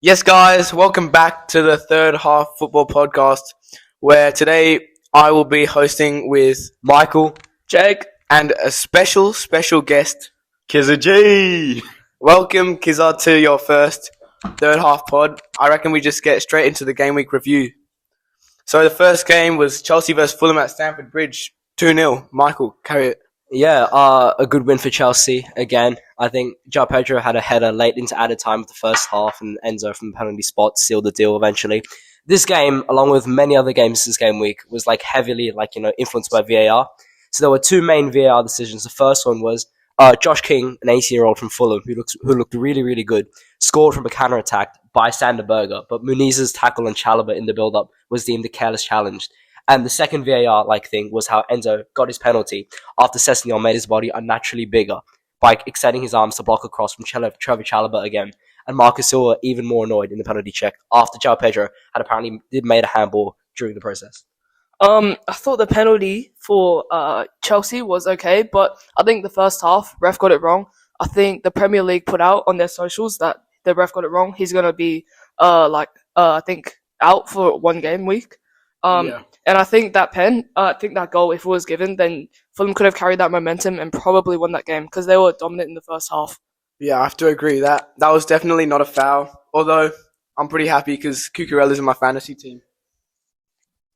Yes, guys, welcome back to the third half football podcast, where today I will be hosting with Michael, Jake. and a special guest. Kizza G! Welcome, Kizar, to your first third half pod. I reckon we just get straight into the game week review. So the first game was Chelsea versus Fulham at Stamford Bridge, 2-0. Michael, carry it. Yeah, a good win for Chelsea again. I think João Pedro had a header late into added time of the first half, and Enzo from the penalty spot sealed the deal eventually. This game, along with many other games this game week, was heavily influenced by VAR. So there were two main VAR decisions. The first one was Josh King, an 18-year-old from Fulham, who looked really, really good, scored from a counter-attack by Sander Berger, but Muniz's tackle on Chalobah in the build-up was deemed a careless challenge. And the second VAR thing was how Enzo got his penalty after Sessegnon made his body unnaturally bigger by extending his arms to block across from Trevor Chalobah again. And Marcus Silva even more annoyed in the penalty check after João Pedro had apparently made a handball during the process. I thought the penalty for Chelsea was okay, but I think the first half, ref got it wrong. I think the Premier League put out on their socials that the ref got it wrong. He's going to be, I think, out for 1 game week. And I think that goal, if it was given, then Fulham could have carried that momentum and probably won that game because they were dominant in the first half. Yeah, I have to agree that was definitely not a foul, although I'm pretty happy because Cucurella's in my fantasy team.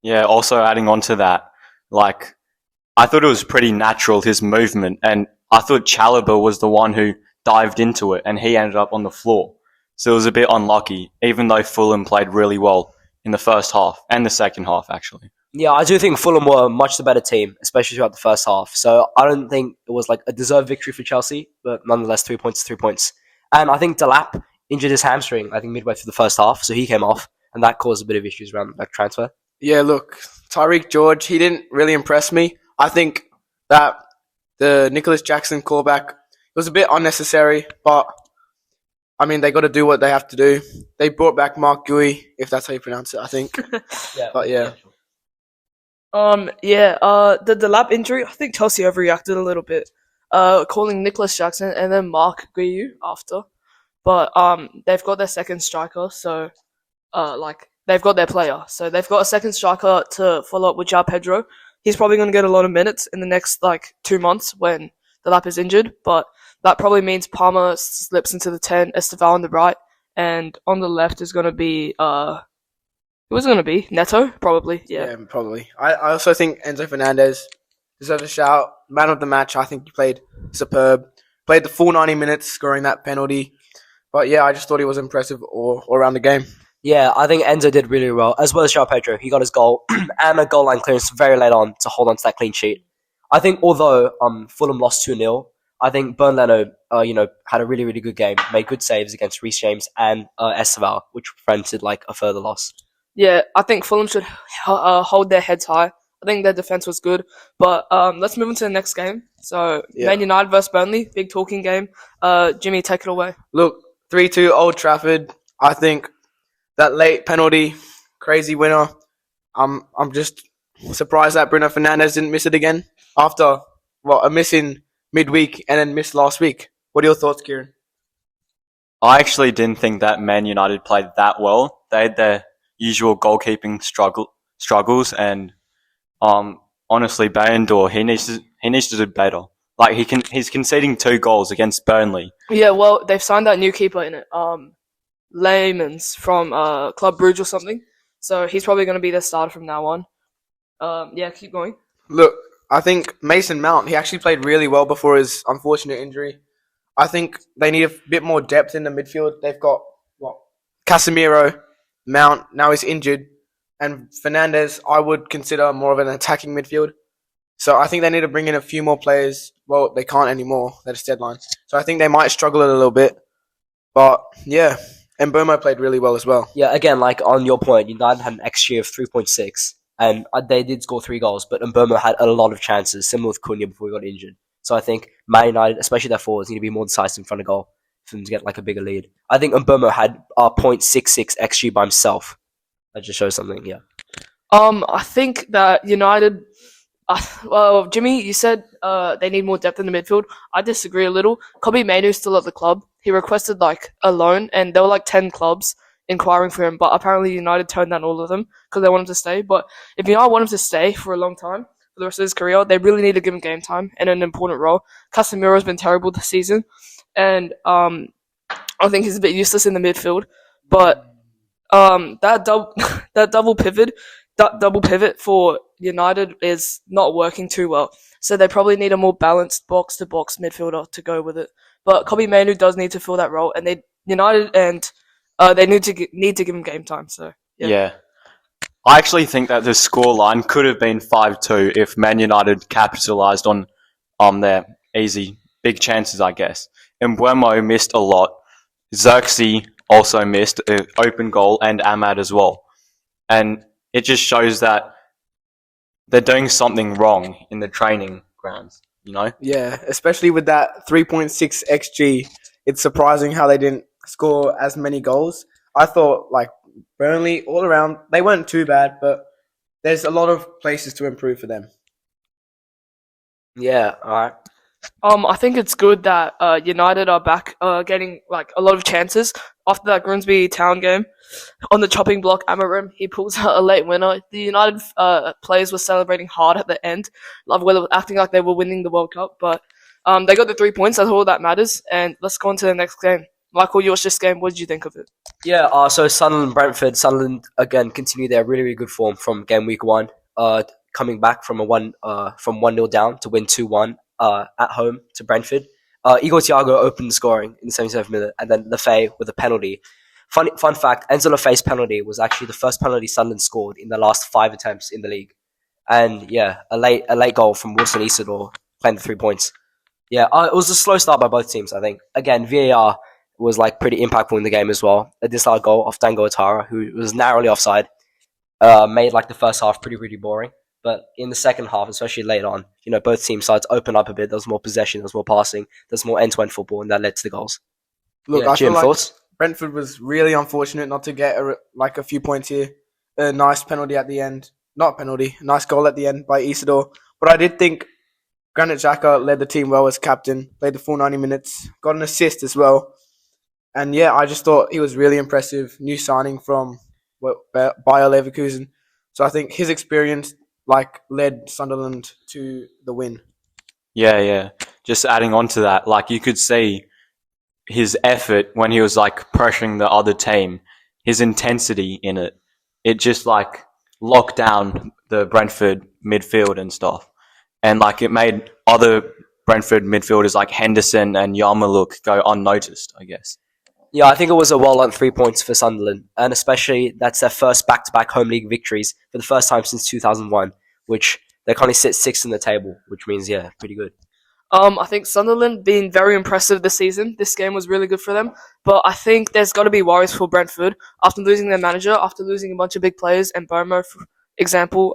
Yeah, also adding on to that, I thought it was pretty natural, his movement, and I thought Chalobah was the one who dived into it, and he ended up on the floor. So it was a bit unlucky, even though Fulham played really well in the first half, and the second half, actually. Yeah, I do think Fulham were much the better team, especially throughout the first half. So I don't think it was a deserved victory for Chelsea, but nonetheless, 3 points is 3 points. And I think Delap injured his hamstring, midway through the first half, so he came off, and that caused a bit of issues around that transfer. Yeah, look, Tyreek George, he didn't really impress me. I think that the Nicholas Jackson callback was a bit unnecessary, but I mean, they got to do what they have to do. They brought back Mark Gui, if that's how you pronounce it, I think. Yeah, but yeah. The Delap injury, I think Chelsea overreacted a little bit, calling Nicholas Jackson and then Mark Guiu after. But they've got their second striker, so they've got their player. So they've got a second striker to follow up with João Pedro. He's probably going to get a lot of minutes in the next 2 months when Delap is injured, but that probably means Palmer slips into the 10, Esteval on the right, and on the left is going to be who was it going to be? Neto, probably. Yeah, probably. I also think Enzo Fernandez deserves a shout. Man of the match, I think he played superb. Played the full 90 minutes, scoring that penalty. But yeah, I just thought he was impressive all around the game. Yeah, I think Enzo did really well, as well as João Pedro. He got his goal and a goal line clearance very late on to hold on to that clean sheet. I think although Fulham lost 2-0, I think Bernd Leno, had a really, really good game, made good saves against Reece James and Esteval, which prevented a further loss. Yeah, I think Fulham should hold their heads high. I think their defense was good. But let's move on to the next game. So, Man United versus Burnley, big talking game. Jimmy, take it away. Look, 3-2 Old Trafford. I think that late penalty, crazy winner. I'm just surprised that Bruno Fernandes didn't miss it again after a miss in midweek and then missed last week. What are your thoughts, Kieran? I actually didn't think that Man United played that well. They had their usual goalkeeping struggles, and honestly, Bayandor, he needs to do better. He's conceding 2 goals against Burnley. Yeah, well, they've signed that new keeper in it. Leymans from Club Brugge or something. So he's probably going to be the starter from now on. Keep going. Look, I think Mason Mount, he actually played really well before his unfortunate injury. I think they need a bit more depth in the midfield. They've got, Casemiro, Mount, now he's injured, and Fernandes, I would consider more of an attacking midfield. So I think they need to bring in a few more players. Well, they can't anymore. That's deadline. So I think they might struggle a little bit. But, yeah. And Bomo played really well as well. Yeah, again, on your point, United had an XG of 3.6, and they did score 3 goals, but Mbeumo had a lot of chances, similar with Cunha before he got injured. So I think Man United, especially their forwards, need to be more decisive in front of goal for them to get a bigger lead. I think Mbeumo had 0.66 XG by himself. That just shows something, yeah. I think that United... Jimmy, you said they need more depth in the midfield. I disagree a little. Kobe Mainoo's still at the club. He requested a loan, and there were 10 clubs inquiring for him, but apparently United turned down all of them because they want him to stay. But if United want him to stay for a long time, for the rest of his career, they really need to give him game time and an important role. Casemiro's been terrible this season, and I think he's a bit useless in the midfield. But that that double pivot for United is not working too well. So they probably need a more balanced box to box midfielder to go with it. But Kobe Manu does need to fill that role, and they need to give him game time. So Yeah. I actually think that the scoreline could have been 5-2 if Man United capitalised on their easy, big chances, I guess. And Mbeumo missed a lot. Xerxes also missed an open goal, and Ahmad as well. And it just shows that they're doing something wrong in the training grounds, you know? Yeah, especially with that 3.6 XG. It's surprising how they didn't score as many goals. I thought, like, Burnley, all around, they weren't too bad, but there's a lot of places to improve for them. Yeah, all right. I think it's good that United are back getting like a lot of chances after that Grimsby Town game. On the chopping block, Amarim, he pulls out a late winner. The United players were celebrating hard at the end, acting like they were winning the World Cup, but they got the 3 points. That's all that matters. And let's go on to the next game. Michael, you watched this game. What did you think of it? Yeah, so Sunderland, Sunderland again continue their really, really good form from game week 1, coming back from 1-0 down to win 2-1 at home to Brentford. Igor Thiago opened scoring in the 77th minute, and then Lefay with a penalty. Fun fact, Enzo Lefay's penalty was actually the first penalty Sunderland scored in the last 5 attempts in the league. And yeah, a late goal from Wilson Isidore playing the 3 points. Yeah, it was a slow start by both teams, I think. Again, VAR was like pretty impactful in the game as well. A disallowed goal off Dango Atara, who was narrowly offside, made like the first half pretty, really boring. But in the second half, especially late on, both teams started to open up a bit. There was more possession, there was more passing, there's more end-to-end football, and that led to the goals. Look, Yeah, I feel Jim, like thoughts? Brentford was really unfortunate not to get a few points here. A nice penalty at the end. Not penalty, nice goal at the end by Isidore. But I did think Granit Xhaka led the team well as captain, played the full 90 minutes, got an assist as well. And yeah, I just thought he was really impressive. New signing from Bayer Leverkusen. So I think his experience led Sunderland to the win. Yeah. Just adding on to that, you could see his effort when he was pressuring the other team, his intensity in it. It just locked down the Brentford midfield and stuff. And it made other Brentford midfielders like Henderson and Yarmouk go unnoticed, I guess. Yeah, I think it was a well-earned 3 points for Sunderland, and especially that's their first back-to-back home league victories for the first time since 2001, which they currently sit 6th in the table, which means, yeah, pretty good. I think Sunderland being very impressive this season. This game was really good for them, but I think there's got to be worries for Brentford after losing their manager, after losing a bunch of big players, and Bomo, for example.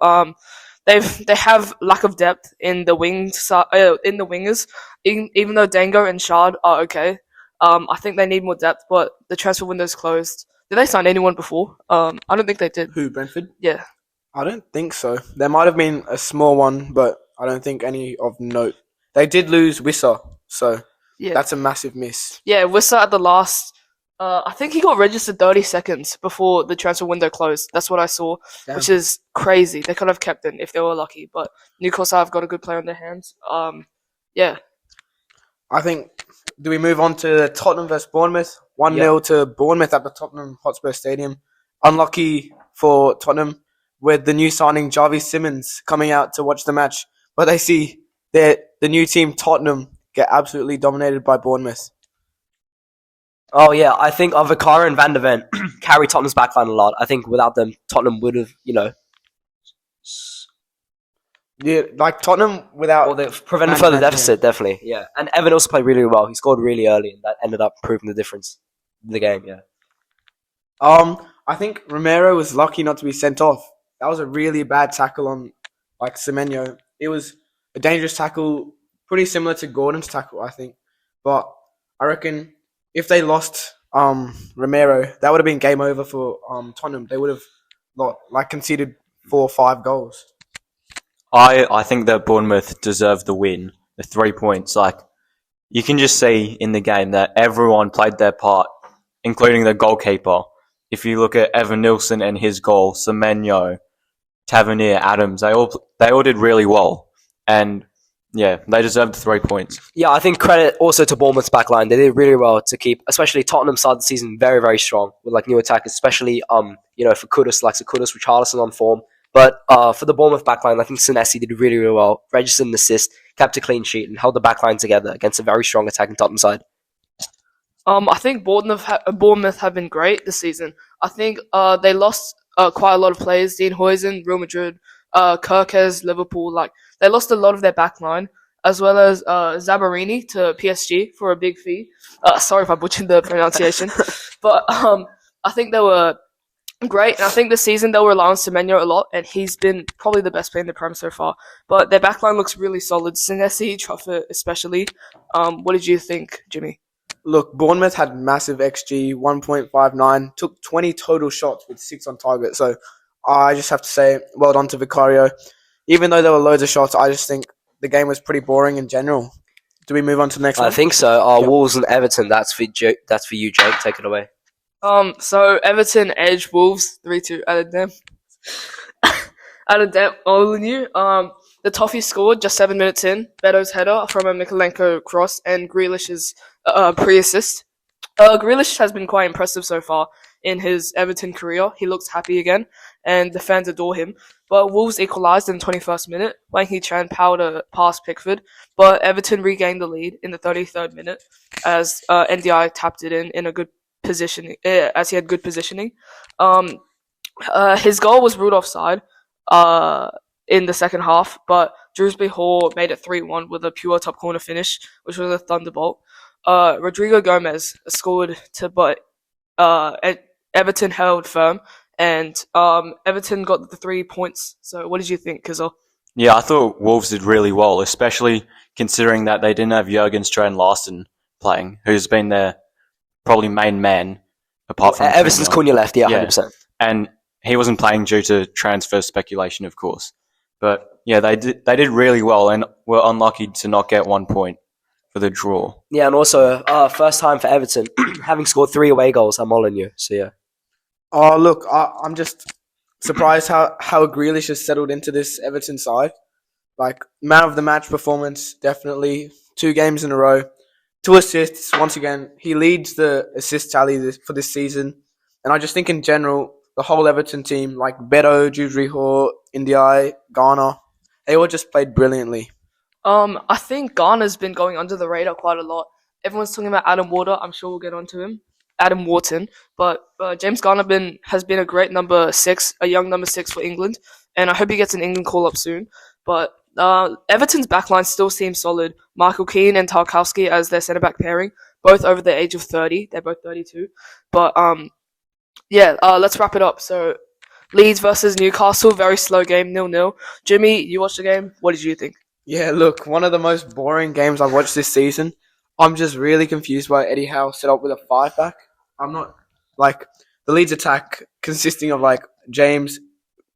They have lack of depth in the wingers, even though Dango and Shard are okay. I think they need more depth, but the transfer window's closed. Did they sign anyone before? I don't think they did. Who, Brentford? Yeah. I don't think so. There might have been a small one, but I don't think any of note. They did lose Wissa, so Yeah. that's a massive miss. Yeah, Wissa at the last. I think he got registered 30 seconds before the transfer window closed. That's what I saw, Damn. which is crazy. They could have kept him if they were lucky, but Newcastle have got a good player on their hands. Yeah. I think, do we move on to Tottenham versus Bournemouth? 1-0 to Bournemouth at the Tottenham Hotspur Stadium. Unlucky for Tottenham with the new signing Jarvis Simmons coming out to watch the match, but they see that the new team Tottenham get absolutely dominated by Bournemouth. Oh, yeah, I think Avakara and Van der Ven carry Tottenham's backline a lot. I think without them, Tottenham would have, Yeah, Tottenham without... or they've prevented Van further der Ven, deficit, definitely. Yeah, and Evan also played really well. He scored really early, and that ended up proving the difference in the game, yeah. I think Romero was lucky not to be sent off. That was a really bad tackle on Semenyo. It was a dangerous tackle, pretty similar to Gordon's tackle, I think. But I reckon if they lost Romero, that would have been game over for Tottenham. They would have conceded 4 or 5 goals. I think that Bournemouth deserved the win, the 3 points. You can just see in the game that everyone played their part, including the goalkeeper. if you look at Evan Nilsson and his goal, Semenyo, Tavernier, Adams, they all did really well. And yeah, they deserved the 3 points. Yeah, I think credit also to Bournemouth's backline. They did really well to keep, especially Tottenham started the season very, very strong with like new attackers, especially for Kudus, like Kudus with Richarlison on form. But for the Bournemouth backline, I think Senesi did really, really well. Registered an assist, kept a clean sheet, and held the backline together against a very strong attacking Tottenham side. I think Bournemouth have been great this season. I think they lost quite a lot of players. Dean Huijsen, Real Madrid, Kirkes, Liverpool. Like they lost a lot of their backline, as well as Zabarini to PSG for a big fee. Sorry if I butchered the pronunciation, but I think they were great. And I think this season they'll rely on Semenyo a lot, and he's been probably the best player in the Prem so far. But their backline looks really solid. Senesi, Truffert especially. What did you think, Jimmy? Look, Bournemouth had massive XG, 1.59, took 20 total shots with 6 on target. So I just have to say, well done to Vicario. Even though there were loads of shots, I just think the game was pretty boring in general. Do we move on to the next one? I think so. Wolves and Everton, that's for you, Jake. Take it away. So Everton edge Wolves 3-2 out of them. Out of them, all in you. The Toffee scored just 7 minutes in. Beto's header from a Mikalenko cross and Grealish's pre-assist. Grealish has been quite impressive so far in his Everton career. He looks happy again, and the fans adore him. But Wolves equalised in the 21st minute. Wang Hee-chan powered a past Pickford, but Everton regained the lead in the 33rd minute as NDI tapped it in a good position, as he had good positioning. His goal was ruled offside in the second half, but Drewsbury Hall made it 3-1 with a pure top corner finish, which was a thunderbolt. Rodrigo Gomez scored but Everton held firm, and Everton got the 3 points. So what did you think, Kizzle? Yeah, I thought Wolves did really well, especially considering that they didn't have Jurgen Strand-Larsen playing, who's been their probably main man, apart from ever since Cunha left, 100%. And he wasn't playing due to transfer speculation, of course. But yeah, they did really well and were unlucky to not get 1 point for the draw. Yeah, and also first time for Everton, having scored 3 away goals at Molineux. So yeah. Oh, look, I'm just surprised how Grealish has settled into this Everton side. Like, man of the match performance, definitely. 2 games in a row. 2 assists, once again. He leads the assist tally for this season. And I just think in general, the whole Everton team, like Beto, Judriho, Ndiaye, Ghana, they all just played brilliantly. I think Ghana's been going under the radar quite a lot. Everyone's talking about Adam Wharton. I'm sure we'll get onto him. Adam Wharton. But James Garner has been a great number 6, a young number 6 for England. And I hope he gets an England call-up soon. But Everton's backline still seems solid. Michael Keane and Tarkowski as their centre-back pairing, both over the age of 30. They're both 32. But let's wrap it up. So Leeds versus Newcastle, very slow game, 0-0. Jimmy, you watched the game. What did you think? Yeah, look, one of the most boring games I've watched this season. I'm just really confused why Eddie Howe set up with a 5-back. I'm not, like, the Leeds attack consisting of, like, James,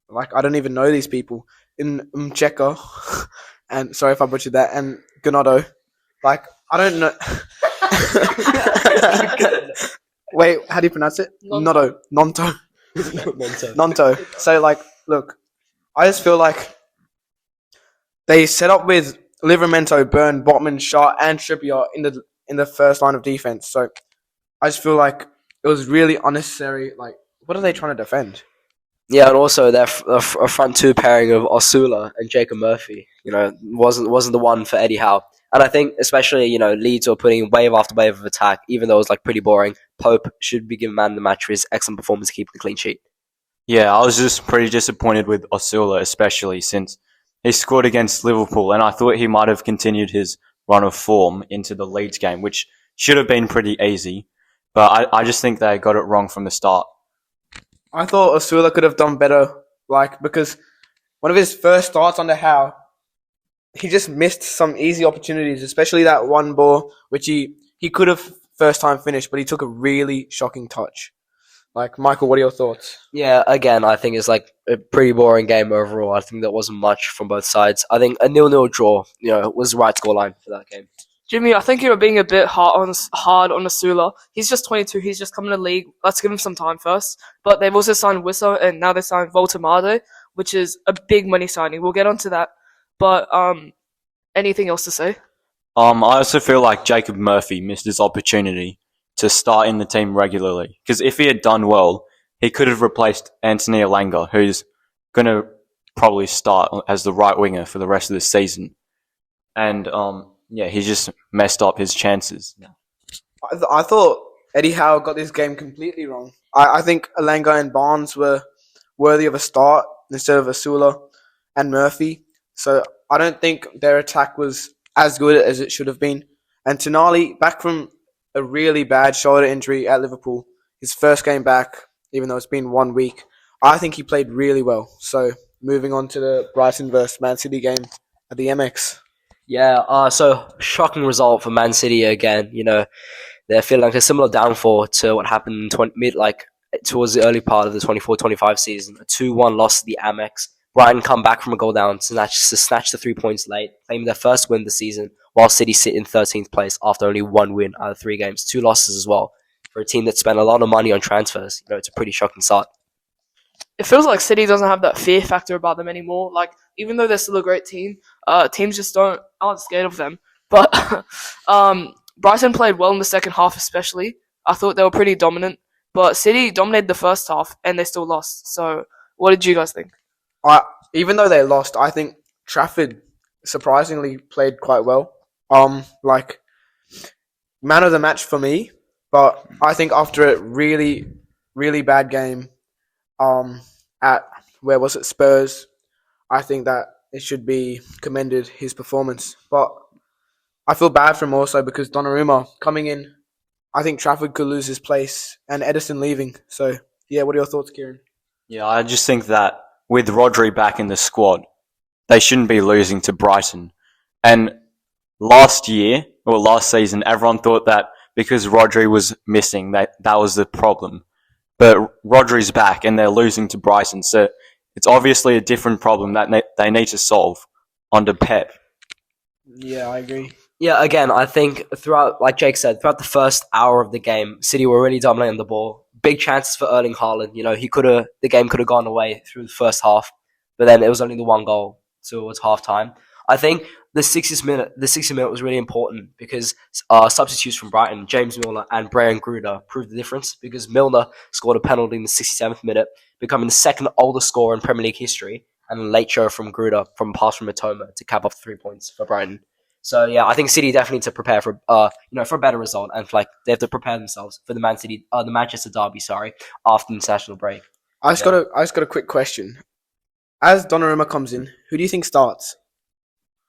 like, I don't even know these people, in Mcheka, and sorry if I butchered that, and Ganotto. Like, I don't know. Wait, how do you pronounce it? Nonto. Nonto. So, like, look, I just feel like they set up with Livramento, Byrne, Botman, Shaw, and Trippier in the first line of defense. So I just feel like it was really unnecessary. Like, what are they trying to defend? Yeah, and also their front 2 pairing of Osula and Jacob Murphy, wasn't the one for Eddie Howe. And I think especially, Leeds were putting wave after wave of attack, even though it was like pretty boring. Pope should be given man of the match for his excellent performance to keep the clean sheet. Yeah, I was just pretty disappointed with Osula, especially since he scored against Liverpool, and I thought he might have continued his run of form into the Leeds game, which should have been pretty easy. But I just think they got it wrong from the start. I thought Osula could have done better, because one of his first starts under Howe, he just missed some easy opportunities, especially that one ball, which he could have first time finished, but he took a really shocking touch. Like, Michael, what are your thoughts? Yeah, again, I think it's like a pretty boring game overall. I think there wasn't much from both sides. I think a 0-0 draw, was the right scoreline for that game. Jimmy, I think you're being a bit hard on Asula. He's just 22. He's just coming to the league. Let's give him some time first. But they've also signed Wissa, and now they signed Voltamade, which is a big money signing. We'll get onto that. But anything else to say? I also feel like Jacob Murphy missed his opportunity to start in the team regularly. Because if he had done well, he could have replaced Anthony Alanga, who's going to probably start as the right winger for the rest of the season. And yeah, he just messed up his chances. I thought Eddie Howe got this game completely wrong. I think Alanga and Barnes were worthy of a start instead of Asula and Murphy. So I don't think their attack was as good as it should have been. And Tonali, back from a really bad shoulder injury at Liverpool, his first game back, even though it's been 1 week, I think he played really well. So moving on to the Brighton versus Man City game at the MX. Yeah, so shocking result for Man City again. You know, they're feeling like a similar downfall to what happened towards the early part of the 24-25 season. A 2-1 loss to the Amex. Brighton come back from a goal down to snatch the 3 points late, claiming their first win this season, while City sit in 13th place after only 1 win out of 3 games. 2 losses as well. For a team that spent a lot of money on transfers, you know, it's a pretty shocking start. It feels like City doesn't have that fear factor about them anymore. Like, even though they're still a great team, teams just aren't scared of them. But Brighton played well in the second half, especially. I thought they were pretty dominant, but City dominated the first half and they still lost. So, what did you guys think? Even though they lost, I think Trafford surprisingly played quite well. Like man of the match for me, but I think after a really, really bad game, at where was it, Spurs, I think that it should be commended, his performance. But I feel bad for him also because Donnarumma coming in, I think Trafford could lose his place, and Edison leaving. So yeah, what are your thoughts, Kieran? Yeah, I just think that with Rodri back in the squad, they shouldn't be losing to Brighton. And last season, everyone thought that because Rodri was missing, that was the problem. But Rodri's back and they're losing to Brighton, so it's obviously a different problem that they need to solve under Pep. Yeah, I agree. Yeah, again, I think throughout, like Jake said, throughout the first hour of the game, City were really dominating the ball. Big chances for Erling Haaland. You know, the game could have gone away through the first half, but then it was only the 1 goal towards half time. I think the 60th minute was really important because substitutes from Brighton, James Milner and Brian Gruder, proved the difference because Milner scored a penalty in the 67th minute, becoming the second oldest scorer in Premier League history, and a late show from Gruder from a pass from Matoma to cap off 3 points for Brighton. So yeah, I think City definitely need to prepare for for a better result, and they have to prepare themselves for the Manchester derby, after the international break. I just got a quick question. As Donnarumma comes in, who do you think starts?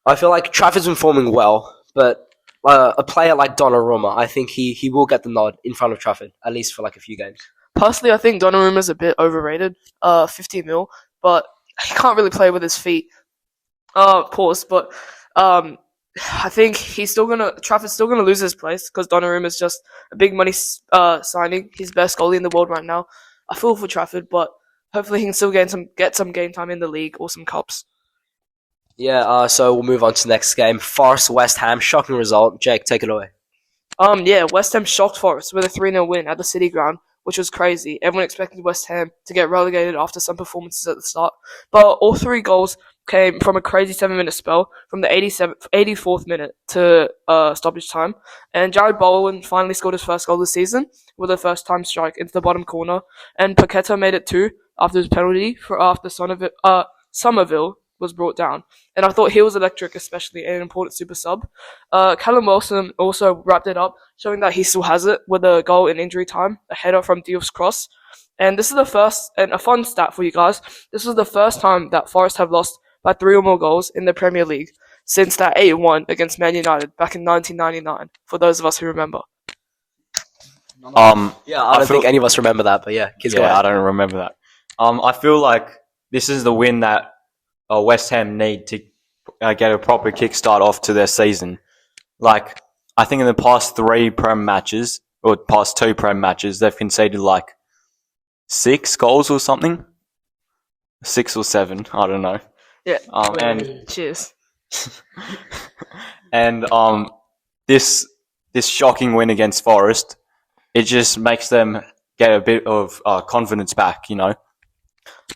I feel like Trafford's performing well, but a player like Donnarumma, I think he will get the nod in front of Trafford, at least for like a few games. Personally, I think Donnarumma's a bit overrated, 50 mil, but he can't really play with his feet. Pause, but I think Trafford's still gonna lose his place because Donnarumma's just a big money signing. He's best goalie in the world right now. I feel for Trafford, but hopefully he can still get some game time in the league or some cups. Yeah, so we'll move on to the next game. Forest West Ham, shocking result. Jake, take it away. Yeah, West Ham shocked Forest with a 3-0 win at the City Ground, which was crazy. Everyone expected West Ham to get relegated after some performances at the start, but all 3 goals came from a crazy 7-minute spell from the 84th minute to stoppage time. And Jared Bowen finally scored his first goal this season with a first-time strike into the bottom corner, and Paqueta made it 2 after his penalty after Somerville was brought down. And I thought he was electric, especially an important super sub. Callum Wilson also wrapped it up, showing that he still has it with a goal in injury time, a header from Diouf's cross. And this is the first, and a fun stat for you guys, this was the first time that Forest have lost by 3 or more goals in the Premier League since that 8-1 against Man United back in 1999, for those of us who remember. Yeah, I don't think any of us remember that, but yeah, kids go ahead. I don't remember that. I feel like this is the win that West Ham need to get a proper kickstart off to their season. Like, I think in the past 3 Prem matches, or past 2 Prem matches, they've conceded like 6 goals or something. 6 or 7, I don't know. Yeah. And cheers. and this shocking win against Forest, it just makes them get a bit of confidence back.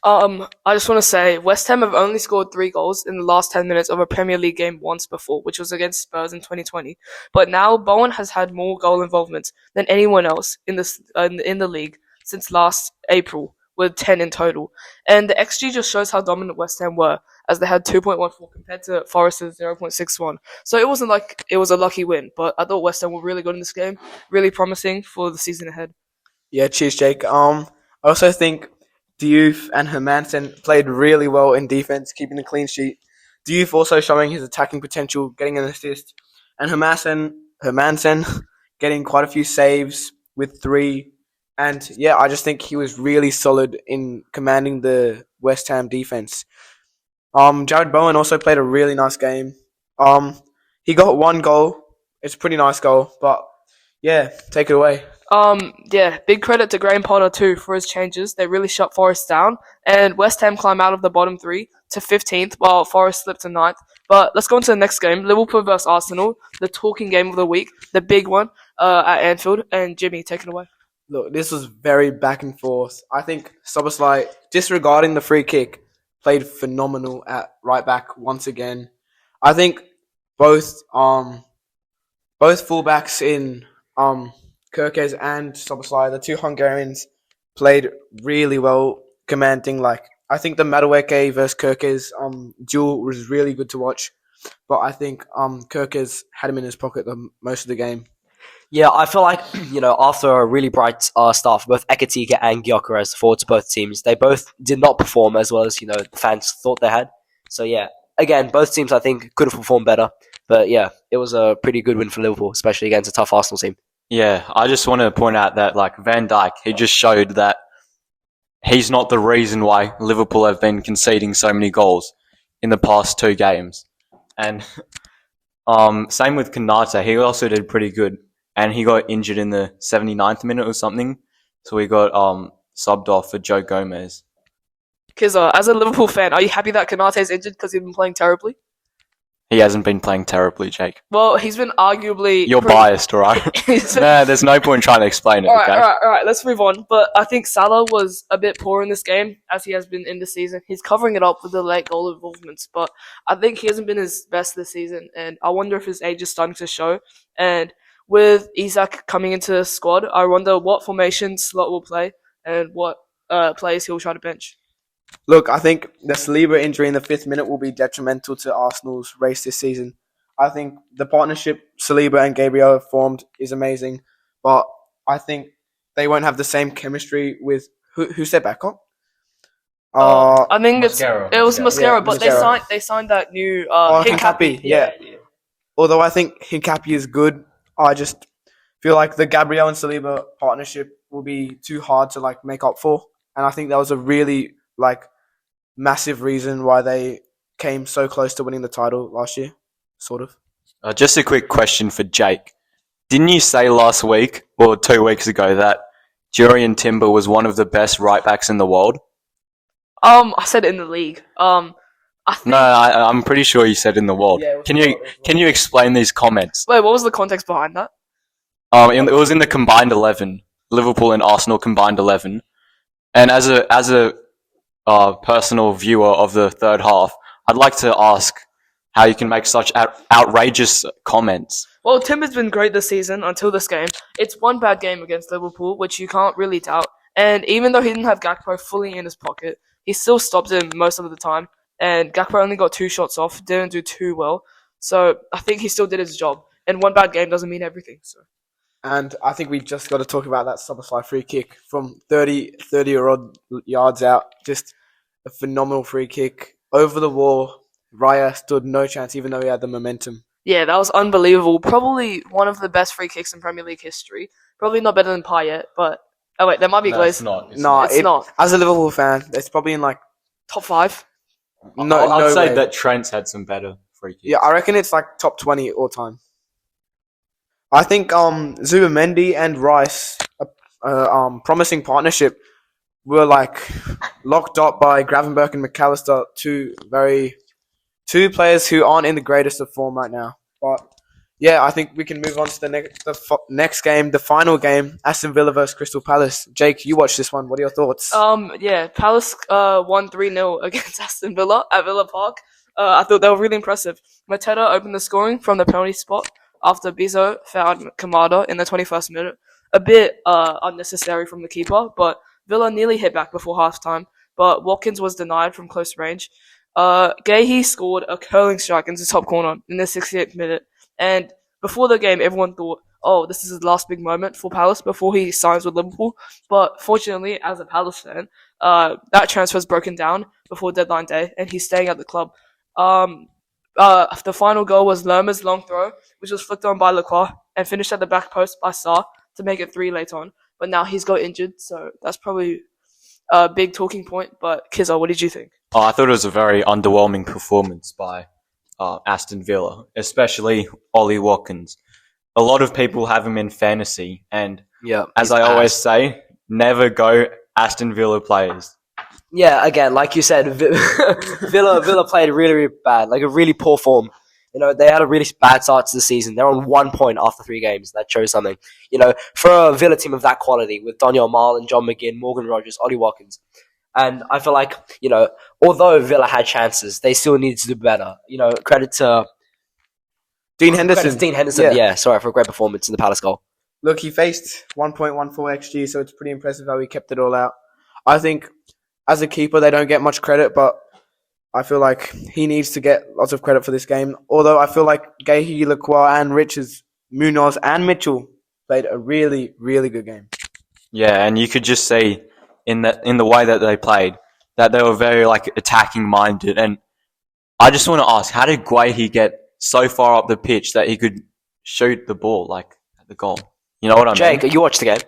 I just want to say West Ham have only scored 3 goals in the last 10 minutes of a Premier League game once before, which was against Spurs in 2020. But now Bowen has had more goal involvements than anyone else in the league since last April, with 10 in total. And the XG just shows how dominant West Ham were, as they had 2.14 compared to Forest's 0.61. So it wasn't like it was a lucky win, but I thought West Ham were really good in this game, really promising for the season ahead. Yeah, cheers, Jake. I also think Diouf and Hermansen played really well in defense, keeping a clean sheet. Diouf also showing his attacking potential, getting an assist, and Hermansen getting quite a few saves with 3. And yeah, I just think he was really solid in commanding the West Ham defense. Jared Bowen also played a really nice game. He got 1 goal. It's a pretty nice goal, but yeah, take it away. Yeah, big credit to Graham Potter too for his changes. They really shut Forest down, and West Ham climb out of the bottom 3 to 15th, while Forest slipped to 9th. But let's go on to the next game: Liverpool versus Arsenal, the talking game of the week, the big one at Anfield. And Jimmy, take it away. Look, this was very back and forth. I think Soboslai, disregarding the free kick, played phenomenal at right back once again. I think both fullbacks in Kerkez and Soboslai, the 2 Hungarians, played really well, commanding. I think the Madueke versus Kerkez duel was really good to watch, but I think Kerkez had him in his pocket most of the game. Yeah, I feel like, after a really bright start for both Ekatika and Gyökeres, forwards both teams, they both did not perform as well as, the fans thought they had. So, yeah, again, both teams, I think, could have performed better. But, yeah, it was a pretty good win for Liverpool, especially against a tough Arsenal team. Yeah, I just want to point out that, Van Dijk, he just showed that he's not the reason why Liverpool have been conceding so many goals in the past 2 games. And same with Konate, he also did pretty good. And he got injured in the 79th minute or something. So we got subbed off for Joe Gomez. Kizza, as a Liverpool fan, are you happy that Konate's injured because he's been playing terribly? He hasn't been playing terribly, Jake. Well, he's been arguably... You're biased, alright? Nah, there's no point trying to explain it, okay? Alright, let's move on. But I think Salah was a bit poor in this game, as he has been in the season. He's covering it up with the late goal involvements, but I think he hasn't been his best this season, and I wonder if his age is starting to show. And with Isak coming into the squad, I wonder what formation Slot will play and what players he'll try to bench. Look, I think the Saliba injury in the 5th minute will be detrimental to Arsenal's race this season. I think the partnership Saliba and Gabriel have formed is amazing, but I think they won't have the same chemistry with... Who said back on? I think Mascara. it was Mascara, Yeah, but Mascara. they signed that new Hincapi, yeah. Although I think Hincapi is good, I just feel like the Gabriel and Saliba partnership will be too hard to make up for, and I think that was a really massive reason why they came so close to winning the title last year, sort of. Just a quick question for Jake. Didn't you say last week or 2 weeks ago that Jurriën Timber was one of the best right backs in the world? I said it in the league. I think... No, I'm pretty sure you said in the world. Yeah, Can you explain these comments? Wait, what was the context behind that? It was in the combined 11, Liverpool and Arsenal combined 11, and as a personal viewer of the third half, I'd like to ask how you can make such outrageous comments. Well, Timber's been great this season until this game. It's one bad game against Liverpool, which you can't really doubt. And even though he didn't have Gakpo fully in his pocket, he still stopped him most of the time. And Gakpo only got 2 shots off, didn't do too well. So I think he still did his job. And one bad game doesn't mean everything. So. And I think we just got to talk about that Soboslai free kick from 30 or odd yards out. Just a phenomenal free kick. Over the wall, Raya stood no chance, even though he had the momentum. Yeah, that was unbelievable. Probably one of the best free kicks in Premier League history. Probably not better than Payet, but... Oh, wait, there might be Glaze. It's not. It's not. As a Liverpool fan, it's probably in Top 5? I'd say way. that Trent's had some better free kicks. Yeah, I reckon it's top 20 all time. I think Zubamendi and Rice, a promising partnership, were locked up by Gravenberch and McAllister, two players who aren't in the greatest of form right now. But Yeah, I think we can move on to next game, the final game, Aston Villa versus Crystal Palace. Jake, you watched this one. What are your thoughts? Yeah, Palace won 3-0 against Aston Villa at Villa Park. I thought they were really impressive. Mateta opened the scoring from the penalty spot after Bizzo fouled Kamada in the 21st minute. A bit unnecessary from the keeper, but Villa nearly hit back before halftime, but Watkins was denied from close range. Gahey scored a curling strike into the top corner in the 68th minute, and before the game, everyone thought, oh, this is his last big moment for Palace before he signs with Liverpool. But fortunately, as a Palace fan, that transfer's broken down before deadline day, and he's staying at the club. The final goal was Lerma's long throw, which was flicked on by Lacroix and finished at the back post by Sarr to make it 3 later on. But now he's got injured, so that's probably a big talking point. But Kizza, what did you think? Oh, I thought it was a very underwhelming performance by Aston Villa, especially Ollie Watkins. A lot of people have him in fantasy, and as I always say, never go Aston Villa players. Yeah, again, like you said, Villa played really, really bad, like a really poor form. You know, they had a really bad start to the season. They're on 1 point after 3 games. That shows something. You know, for a Villa team of that quality, with Daniel Marlin, John McGinn, Morgan Rogers, Ollie Watkins. And I feel like, you know, although Villa had chances, they still needed to do better. You know, credit to Dean Henderson. Yeah, sorry, for a great performance in the Palace goal. Look, he faced 1.14 XG, so it's pretty impressive how he kept it all out. I think as a keeper, they don't get much credit, but I feel like he needs to get lots of credit for this game. Although I feel like Gahey, Lacroix, and Richards, Munoz, and Mitchell played a really, really good game. Yeah, and you could just see in the way that they played that they were very attacking minded. And I just want to ask, how did Guehi get so far up the pitch that he could shoot the ball at the goal? You know what I mean? Jake, you watched the game.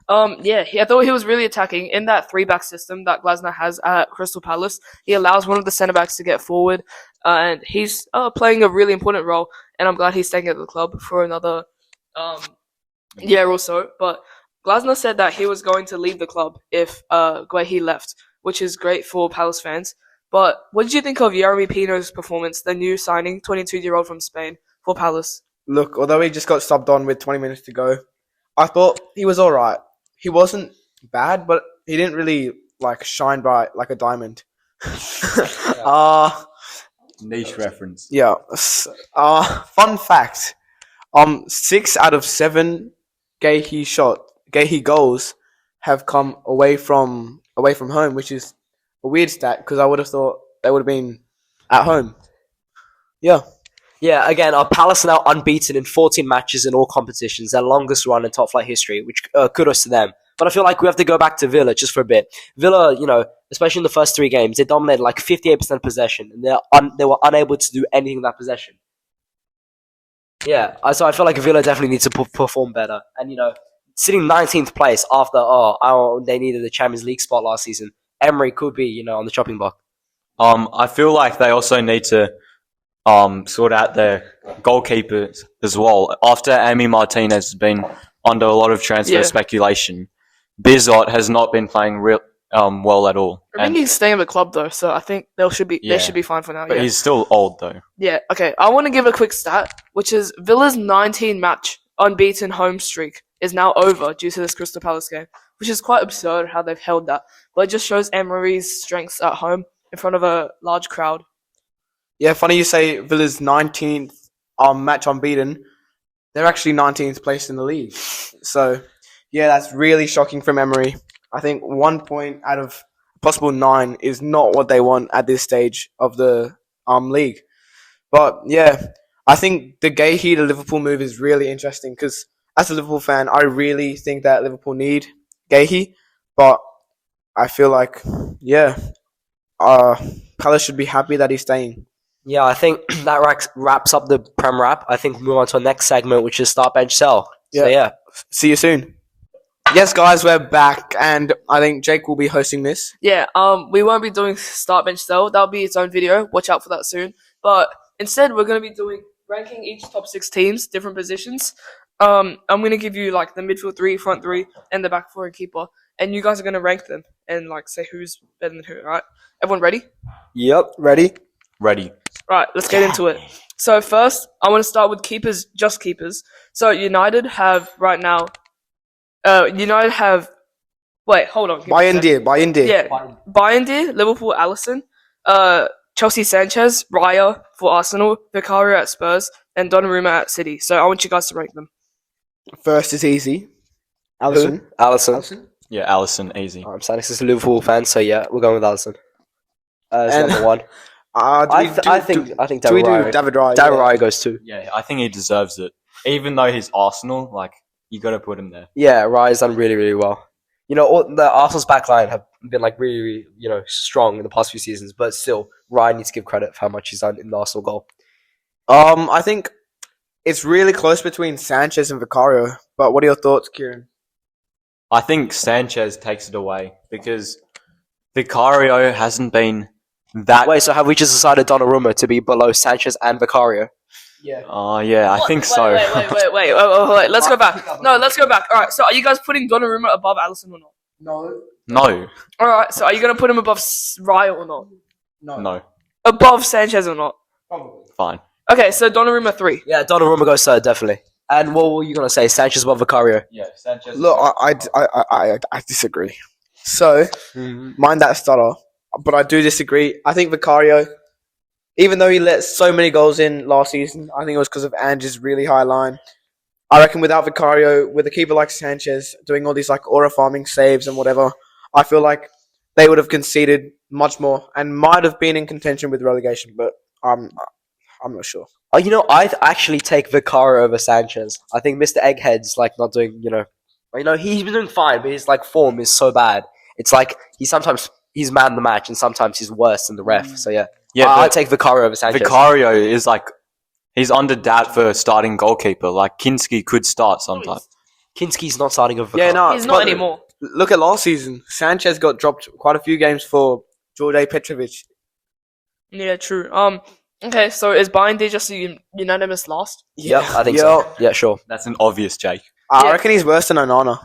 I thought he was really attacking in that 3-back system that Glasner has at Crystal Palace. He allows one of the centre backs to get forward, and he's playing a really important role. And I'm glad he's staying at the club for another year or so. But Glasner said that he was going to leave the club if Guehi left, which is great for Palace fans. But what did you think of Yeremy Pino's performance, the new signing, 22-year-old from Spain for Palace? Look, although he just got subbed on with 20 minutes to go, I thought he was all right. He wasn't bad, but he didn't really shine bright like a diamond. Niche reference. Yeah. Fun fact: 6 out of 7 Gahey goals have come away from home, which is a weird stat because I would have thought they would have been at home. Yeah. Yeah, again, our Palace are now unbeaten in 14 matches in all competitions, their longest run in top-flight history, which kudos to them. But I feel like we have to go back to Villa just for a bit. Villa, you know, especially in the first 3 games, they dominated 58% possession, and they were unable to do anything in that possession. Yeah, so I feel like Villa definitely needs to perform better. And, you know, sitting 19th place after, they needed the Champions League spot last season, Emery could be, you know, on the chopping block. I feel like they also need to sort out their goalkeepers as well. After Amy Martinez has been under a lot of transfer speculation, Bizot has not been playing well at all. I think he's staying at the club though, so I think they should be fine for now. But he's still old though. Yeah, okay. I want to give a quick stat, which is Villa's 19-match unbeaten home streak is now over due to this Crystal Palace game, which is quite absurd how they've held that. But it just shows Emery's strengths at home in front of a large crowd. Yeah, funny you say Villa's 19th match unbeaten. They're actually 19th place in the league. So, yeah, that's really shocking from Emery. I think 1 point out of possible 9 is not what they want at this stage of the league. But, yeah, I think the Gahey to Liverpool move is really interesting because as a Liverpool fan, I really think that Liverpool need Gahey. But I feel like, Palace should be happy that he's staying. Yeah, I think that wraps up the Prem wrap. I think we move on to our next segment, which is Start, Bench, Sell. So, yeah. See you soon. Yes, guys, we're back, and I think Jake will be hosting this. Yeah, we won't be doing Start, Bench, Sell. That'll be its own video. Watch out for that soon. But instead, we're going to be doing ranking each top 6 teams, different positions. I'm going to give you, the midfield 3, front 3, and the back 4 and keeper. And you guys are going to rank them and, say who's better than who, right? Everyone ready? Yep, ready. Ready. Right, let's get into it. So first, I want to start with keepers, just keepers. So United have right now. United have. Wait, hold on. give me a Buy second. India. Yeah, Bayern, Liverpool, Allison, Chelsea, Sanchez, Raya for Arsenal, Vicario at Spurs, and Donnarumma at City. So I want you guys to rank them. First is easy. Allison. Allison. Yeah, Allison, easy. I'm Sanix is a Liverpool fan, so yeah, we're going with Allison. As And- number one. I think Do we David do Raya. David Raya? David Raya goes too. Yeah, I think he deserves it. Even though he's Arsenal, like, you got to put him there. Yeah, Raya's done really, really well. You know, the Arsenal's backline have been like really, really, strong in the past few seasons, but still, Raya needs to give credit for how much he's done in the Arsenal goal. I think it's really close between Sanchez and Vicario. But what are your thoughts, Kieran? I think Sanchez takes it away because Vicario hasn't been that. Wait, so have we just decided Donnarumma to be below Sanchez and Vicario? Yeah. Oh, yeah, I think so. Wait. Let's go back. No, let's go back. All right. So, are you guys putting Donnarumma above Allison or not? No. No, All right. So, are you gonna put him above Raya or not? no, Above Sanchez or not? Probably. fine. Okay. So, Donnarumma 3. Yeah, Donnarumma goes third, definitely. And what were you going to say? Sanchez above Vicario? Yeah, Sanchez. Look, I disagree. So, mind that stutter. But I do disagree. I think Vicario, even though he let so many goals in last season, I think it was because of Ange's really high line. I reckon without Vicario, with a keeper like Sanchez doing all these like aura farming saves and whatever, I feel like they would have conceded much more and might have been in contention with relegation. But I'm not sure. Oh, I'd actually take Vicario over Sanchez. I think Mr. Egghead's like not doing, he's been doing fine, but his like form is so bad. It's like he's man of the match, and sometimes he's worse than the ref. So yeah, I'd take Vicario over Sanchez. Vicario is like, he's under doubt for starting goalkeeper. Like, Kinski could start sometime. Kinski's not starting over Vicario. Yeah, no, He's not anymore. Look at last season. Sanchez got dropped quite a few games for George Petrovic. Yeah, true. Okay. So, is Bayern just a unanimous last? Yep, I think so. Yeah, sure. That's an obvious, Jake. I Yeah. reckon he's worse than Onana.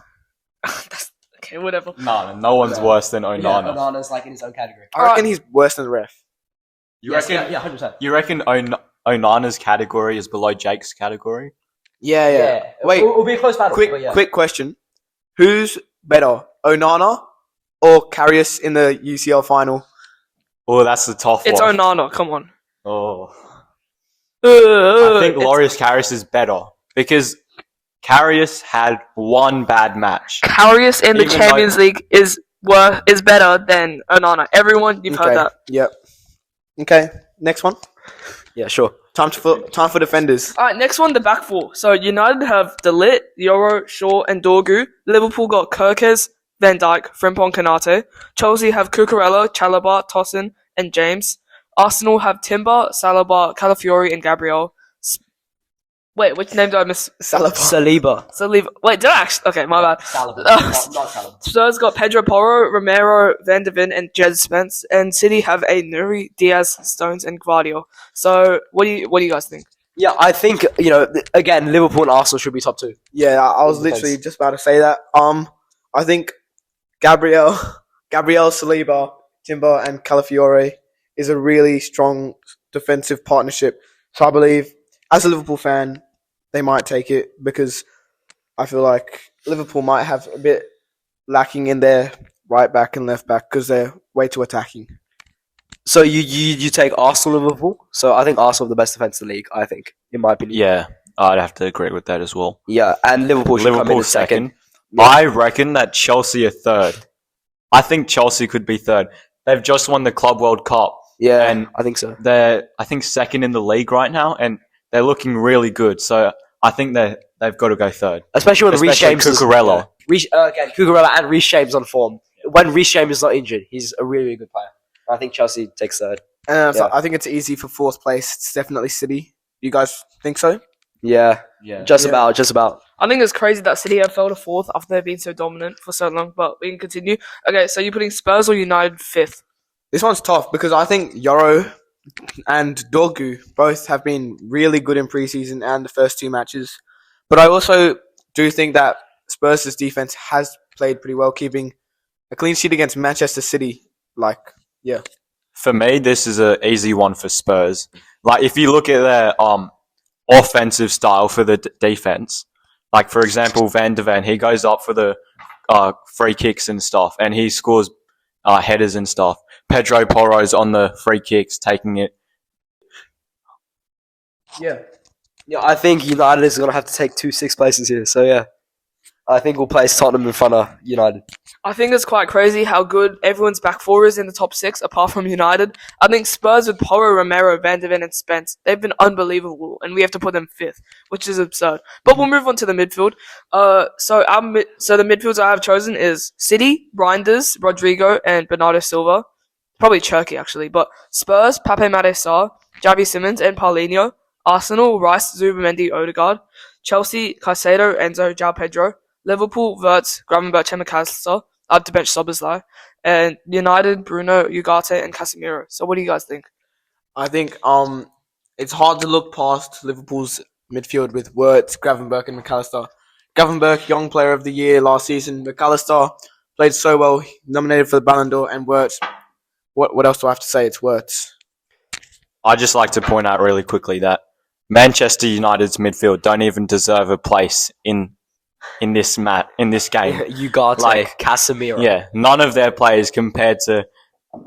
That's, okay. Whatever. No one's worse than Onana. Onana's like in his own category. I reckon he's worse than the ref. You reckon? Yeah, 100%. You reckon Onana's category is below Jake's category? Yeah. Wait, it'll be a close battle. but yeah. quick question. Who's better, Onana or Karius in the UCL final? Oh, that's the tough It's one. Onana. Come on. Oh, I think Loris Karius is better because Karius had one bad match. Karius in the Even Champions League is better than Onana. Everyone, you've heard that. Yep. Okay, next one. Yeah, sure. Time for defenders. All right, next one, the back four. So United have De Ligt, Yoro, Shaw, and Dorgu. Liverpool got Kirkes, Van Dijk, Frimpong, Kanate. Chelsea have Cucurella, Chalobah, Tosin, and James. Arsenal have Timber, Saliba, Calafiori, and Gabriel. Wait, which name did I miss? Saliba. Wait, did I actually? Okay, my bad. Saliba. Uh, Not Saliba. Spurs got Pedro Porro, Romero, Van de Ven, and Jed Spence. And City have a Nuri, Diaz, Stones, and Gvardiol. So, what do you guys think? Yeah, I think, again, Liverpool and Arsenal should be top two. Yeah, I was Defense. literally just about to say that. I think Gabriel, Saliba, Timber, and Calafiore is a really strong defensive partnership. So I believe, as a Liverpool fan, they might take it because I feel like Liverpool might have a bit lacking in their right back and left back because they're way too attacking. So you take Arsenal Liverpool? So I think Arsenal are the best defense in the league, I think, in my opinion. Yeah, I'd have to agree with that as well. Yeah, and Liverpool should come in Liverpool second. second. I reckon that Chelsea are third. I think Chelsea could be third. They've just won the Club World Cup. Yeah, And I think so. They're, I think, second in the league right now, and they're looking really good. So I think they've got to go third. Especially when Reece Especially James is... Cucurella. Again, Cucurella and Reece James on form. When Reece James is not injured, he's a really, really good player. I think Chelsea takes third. So I think it's easy for fourth place. It's definitely City. You guys think so? Yeah, Yeah. just about. I think it's crazy that City have fell to fourth after they've been so dominant for so long, but we can continue. Okay, so you're putting Spurs or United fifth? This one's tough because I think Yoro and Dorgu both have been really good in preseason and the first two matches. But I also do think that Spurs' defense has played pretty well, keeping a clean sheet against Manchester City. For me, this is an easy one for Spurs. Like if you look at their offensive style for the defense, like for example, Van de Ven, he goes up for the free kicks and stuff, and he scores headers and stuff. Pedro Porro's on the free kicks, taking it. Yeah. Yeah, I think United is going to have to take 2 6 places here. So, yeah. I think we'll place Tottenham in front of United. I think it's quite crazy how good everyone's back four is in the top 6, apart from United. I think Spurs with Porro, Romero, Van de Ven, and Spence, they've been unbelievable, and we have to put them 5th, which is absurd. But we'll move on to the midfield. So the midfields I have chosen is City, Reinders, Rodrigo, and Bernardo Silva. Probably Cherky, actually. But Spurs, Pape Matar Sarr, Javi Simmons, and Paulinho. Arsenal, Rice, Zubamendi, Odegaard. Chelsea, Caicedo, Enzo, João Pedro. Liverpool, Wirtz, Gravenberch, and McAllister. Up to bench Szoboszlai. And United, Bruno, Ugarte, and Casemiro. So what do you guys think? I think it's hard to look past Liverpool's midfield with Wirtz, Gravenberch, and McAllister. Gravenberch, young player of the year last season. McAllister played so well, nominated for the Ballon d'Or, and Wirtz. What else do I have to say? It's Wirtz. I'd just like to point out really quickly that Manchester United's midfield don't even deserve a place in this game. Ugarte, Like, Casemiro. Yeah, none of their players compared to,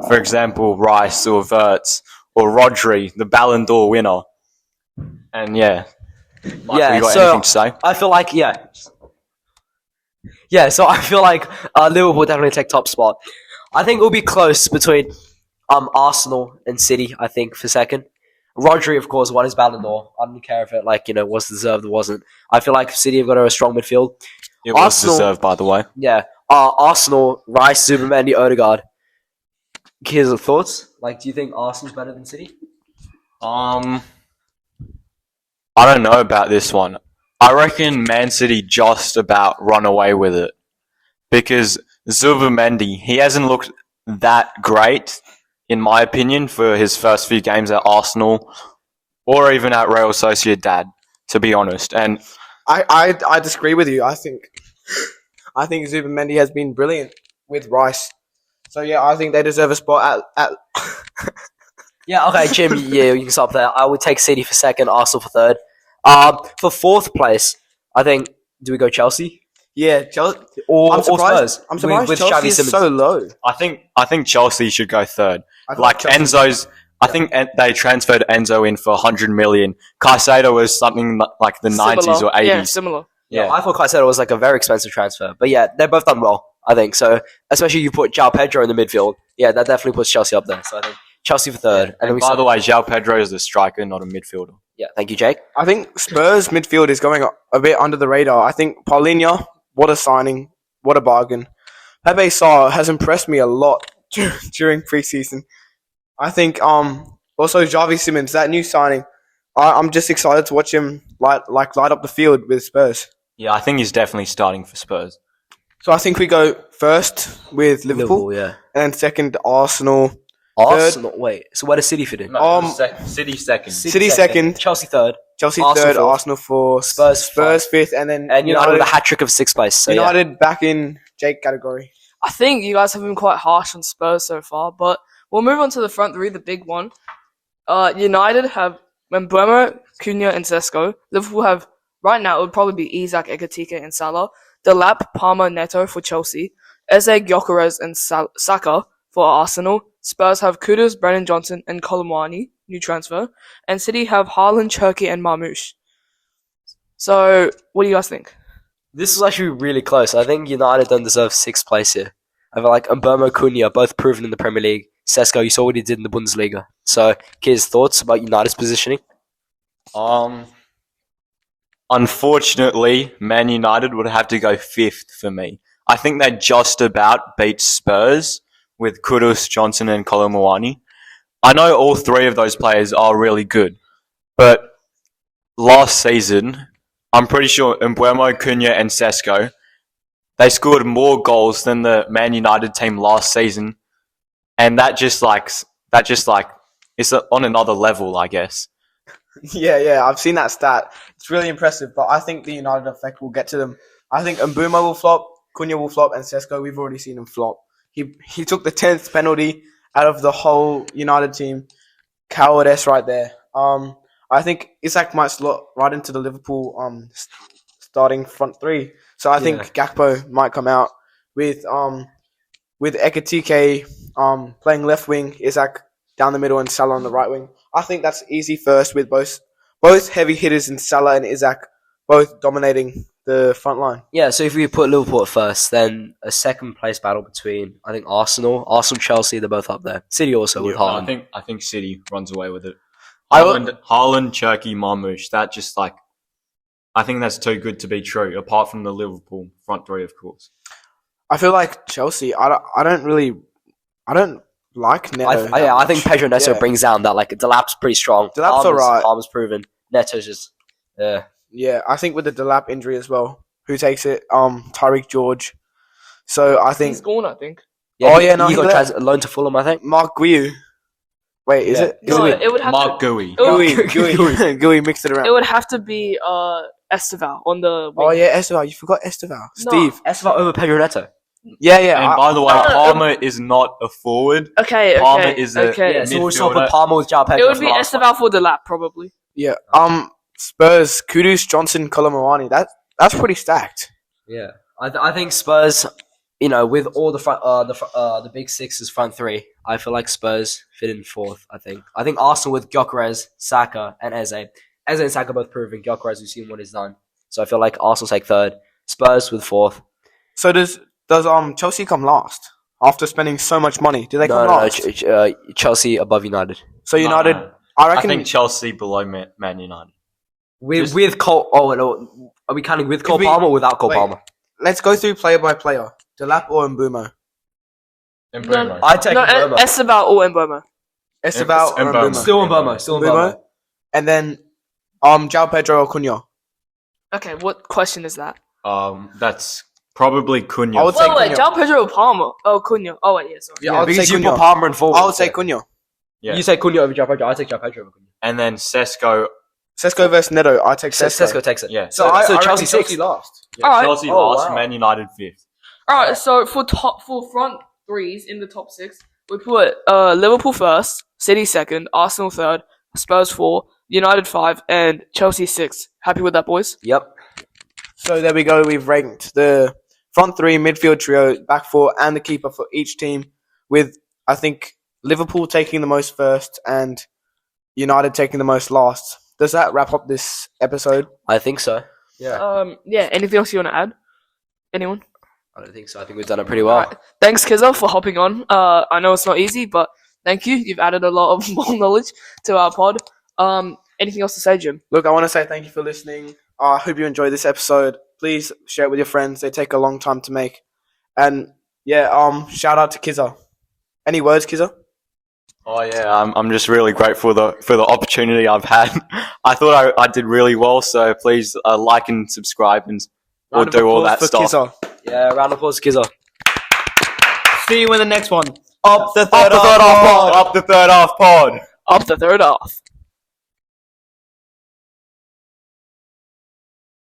for example, Rice or Wirtz or Rodri, the Ballon d'Or winner. And yeah, Mike, have you got anything to say? I feel like, so I feel like Liverpool definitely take top spot. I think it will be close between Arsenal and City, I think, for second. Rodri, of course, won his Ballon d'Or. I don't care if it was deserved or wasn't. I feel like City have got a strong midfield. It was deserved, by the way. Yeah. Arsenal, Rice, Zubamendi, Odegaard. Here's the thoughts. Do you think Arsenal's better than City? I don't know about this one. I reckon Man City just about run away with it. Because Zubamendi, he hasn't looked that great, in my opinion, for his first few games at Arsenal or even at Real Sociedad, to be honest. And I disagree with you. I think Zubamendi has been brilliant with Rice. So yeah, I think they deserve a spot at Yeah, okay, Jim, you can stop there. I would take City for second, Arsenal for third. For fourth place, I think, do we go Chelsea? Yeah, Chelsea. Or Spurs. Spurs? I'm surprised with Chelsea Xavi is Simons. so low. I think Chelsea should go third. Chelsea. I think they transferred Enzo in for 100 million. Caicedo was something like the 90s or 80s. Yeah, similar. Yeah, I thought Caicedo was a very expensive transfer. But yeah, they've both done well, I think. So, especially you put João Pedro in the midfield. Yeah, that definitely puts Chelsea up there. So I think Chelsea for third. And by the way, João Pedro is a striker, not a midfielder. Yeah, thank you, Jake. I think Spurs midfield is going a bit under the radar. I think Paulinho, what a signing, what a bargain. Pape Sarr has impressed me a lot during preseason. I think also Javi Simmons, that new signing. I'm just excited to watch him light up the field with Spurs. Yeah, I think he's definitely starting for Spurs. So I think we go first with Liverpool, yeah. and then second Arsenal. Arsenal, wait. So where does City fit in? City second. City second. Chelsea third. Chelsea Arsenal third, fourth. Arsenal fourth, Spurs fifth, and then United with a hat trick of sixth place. So United back in Jake category. I think you guys have been quite harsh on Spurs so far, but we'll move on to the front three, the big one. United have Mbeumo, Cunha, and Sesko. Liverpool have, right now, it would probably be Isak, Ekatike, and Salah. Delap, Palmer, Neto for Chelsea. Eze, Gyökeres, and Saka for Arsenal. Spurs have Kudus, Brennan Johnson, and Kolomwani, new transfer. And City have Haaland, Cherki, and Marmoush. So, what do you guys think? This is actually really close. I think United don't deserve sixth place here. I feel like Mbeumo, Cunha, both proven in the Premier League. Sesko, you saw what he did in the Bundesliga. So, Kiz, thoughts about United's positioning? Unfortunately, Man United would have to go fifth for me. I think they just about beat Spurs with Kudus, Johnson, and Kolomwani. I know all three of those players are really good, but last season, I'm pretty sure Mbeumo, Cunha, and Sesko, they scored more goals than the Man United team last season, and that just it's on another level, I guess. Yeah, I've seen that stat. It's really impressive, but I think the United effect will get to them. I think Mbeumo will flop, Cunha will flop, and Sesko, we've already seen him flop. He took the 10th penalty out of the whole United team. Cowardice right there. I think Isak might slot right into the Liverpool starting front three. So I think Gakpo might come out with Ekatike playing left wing, Isak down the middle, and Salah on the right wing. I think that's easy first with both heavy hitters in Salah and Isak both dominating the front line. Yeah, so if we put Liverpool at first, then a second place battle between, I think, Arsenal, Chelsea, they're both up there. City also with Haaland. I think City runs away with it. I Haaland, Cherky, Marmoush. That just like, I think that's too good to be true. Apart from the Liverpool front three, of course. I feel like Chelsea. I don't like Neto. I think Pedro Neto brings down that, like, Delap's pretty strong. Delap's alright. Palmer's proven. Neto's just Yeah, I think with the Delap injury as well, who takes it? Tyreek George. So I think He's gone, I think. he got loaned to Fulham, I think. Mark Guiu. Wait, is it? No, it would have Mark to. Gooey. Gui mixed it around. It would have to be Esteval on the wing. Oh yeah, Esteval. You forgot Esteval. Steve. Esteval over Pedro Neto. Yeah. And by the way, Palmer is not a forward. Okay. Palmer is a Yeah, so we'll swap midfielder. with Palmer with João Pedro. It would be Esteval for the lap, probably. Yeah. Spurs. Kudus, Johnson, Colomwani. That's pretty stacked. Yeah, I think Spurs, with all the big sixes front three, I feel like Spurs fit in fourth. I think Arsenal with Gyökeres, Saka, and Eze. Eze and Saka both proven. Gyökeres, we've seen what he's done. So I feel like Arsenal take third. Spurs with fourth. So does Chelsea come last after spending so much money? Do they come last? No, Chelsea above United. So United, No. I I reckon. think Chelsea below Man United. With Cole. Oh no, are we counting with Cole we- Palmer or without Cole wait. Palmer? Let's go through player by player. Delap or Mbumo? And No, Bruno. I take No, Mbeumo. Esteval or Mbeumo. Esteval or Mbeumo. Mbumo? Still Mbeumo. Mbumo. And then João Pedro or Cunha. Okay, what question is that? That's probably Cunha. I would say Wait, Cunha. João Pedro or Palmer? Oh, Cunha. Oh, wait, yeah, sorry. Yeah, I would because say you Cunha. put Palmer in forward. I would say Cunha. Yeah. You say Cunha over João Pedro. I take João Pedro over Cunha. And then Sesko. Sesko versus Neto. I take Sesko. Sesko takes it. Yeah. So I Chelsea reckon sixth. last. Yeah, Alright. Chelsea Oh, last, wow. Man United fifth. All right, so for front threes in the top six, we put Liverpool first, City second, Arsenal third, Spurs 4, United 5, and Chelsea 6. Happy with that, boys? Yep. So there we go. We've ranked the front three, midfield trio, back four, and the keeper for each team. With I think Liverpool taking the most first and United taking the most last. Does that wrap up this episode? I think so. Yeah. Yeah. Anything else you want to add? Anyone? I don't think so. I think we've done it pretty well. Alright. Thanks, Kizza, for hopping on. I know it's not easy, but thank you. You've added a lot of more knowledge to our pod. Anything else to say, Jim? Look, I want to say thank you for listening. I hope you enjoyed this episode. Please share it with your friends. They take a long time to make. And yeah, shout out to Kizza. Any words, Kizza? Oh yeah, I'm just really grateful for the opportunity I've had. I thought I did really well, so please like and subscribe and we'll Round of do all applause that for stuff. Kizza. Yeah, round of applause, Kizza. See you in the next one. Up the third half pod. Up the third half.